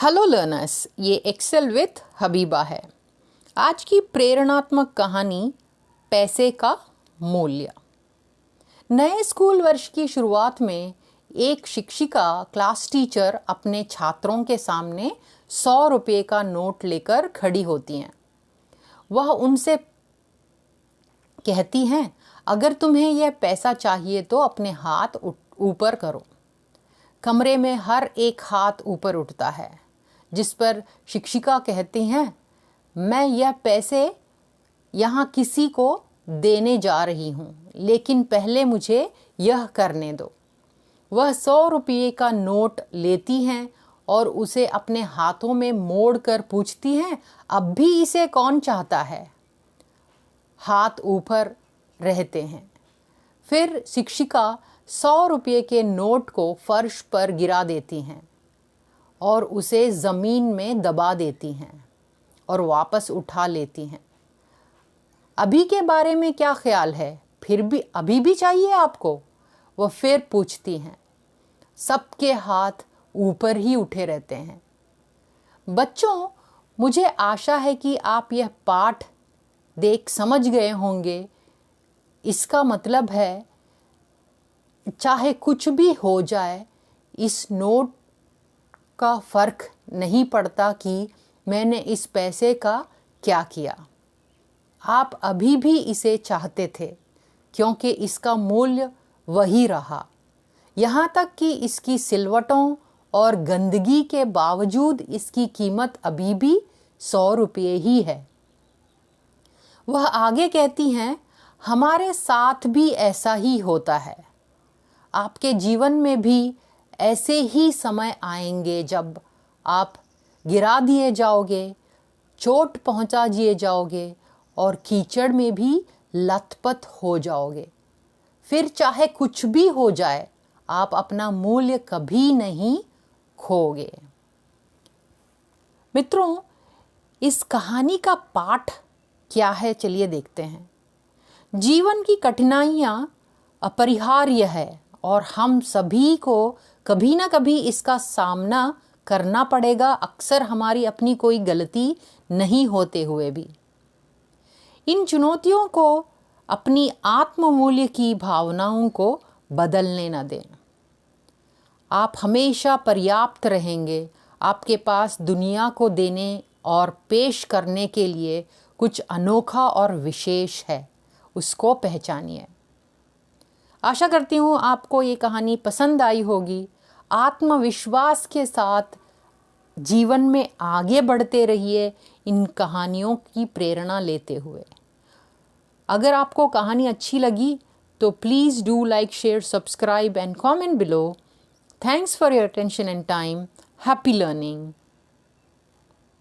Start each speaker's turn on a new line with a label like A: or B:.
A: Hello learners, ये Excel with Habiba है। आज की प्रेरणात्मक कहानी पैसे का मूल्य। नए स्कूल वर्ष की शुरुआत में एक शिक्षिका क्लास टीचर अपने छात्रों के सामने 100 रुपये का नोट लेकर खड़ी होती हैं। वह उनसे कहती हैं, अगर तुम्हें यह पैसा चाहिए तो अपने हाथ ऊपर करो। कमरे में हर एक हाथ ऊपर उठता है, जिस पर शिक्षिका कहती हैं, मैं यह पैसे यहाँ किसी को देने जा रही हूँ, लेकिन पहले मुझे यह करने दो। वह 100 रुपये का नोट लेती हैं और उसे अपने हाथों में मोड़ कर पूछती हैं, अब भी इसे कौन चाहता है? हाथ ऊपर रहते हैं। फिर शिक्षिका 100 रुपये के नोट को फर्श पर गिरा देती हैं और उसे ज़मीन में दबा देती हैं और वापस उठा लेती हैं। अभी के बारे में क्या ख्याल है? फिर भी अभी भी चाहिए आपको? वह फिर पूछती हैं। सबके हाथ ऊपर ही उठे रहते हैं। बच्चों, मुझे आशा है कि आप यह पाठ देख समझ गए होंगे। इसका मतलब है, चाहे कुछ भी हो जाए, इस नोट का फ़र्क नहीं पड़ता कि मैंने इस पैसे का क्या किया। आप अभी भी इसे चाहते थे क्योंकि इसका मूल्य वही रहा। यहाँ तक कि इसकी सिलवटों और गंदगी के बावजूद इसकी कीमत अभी भी 100 रुपये ही है। वह आगे कहती हैं, हमारे साथ भी ऐसा ही होता है। आपके जीवन में भी ऐसे ही समय आएंगे जब आप गिरा दिए जाओगे, चोट पहुंचा दिए जाओगे और कीचड़ में भी लथपथ हो जाओगे। फिर चाहे कुछ भी हो जाए, आप अपना मूल्य कभी नहीं खोगे। मित्रों, इस कहानी का पाठ क्या है, चलिए देखते हैं। जीवन की कठिनाइयाँ अपरिहार्य है और हम सभी को कभी ना कभी इसका सामना करना पड़ेगा, अक्सर हमारी अपनी कोई गलती नहीं होते हुए भी। इन चुनौतियों को अपनी आत्ममूल्य की भावनाओं को बदलने न दें। आप हमेशा पर्याप्त रहेंगे। आपके पास दुनिया को देने और पेश करने के लिए कुछ अनोखा और विशेष है, उसको पहचानिए। आशा करती हूँ आपको ये कहानी पसंद आई होगी। आत्मविश्वास के साथ जीवन में आगे बढ़ते रहिए, इन कहानियों की प्रेरणा लेते हुए। अगर आपको कहानी अच्छी लगी तो please do like, share, subscribe and comment below. Thanks for your attention and time. Happy learning.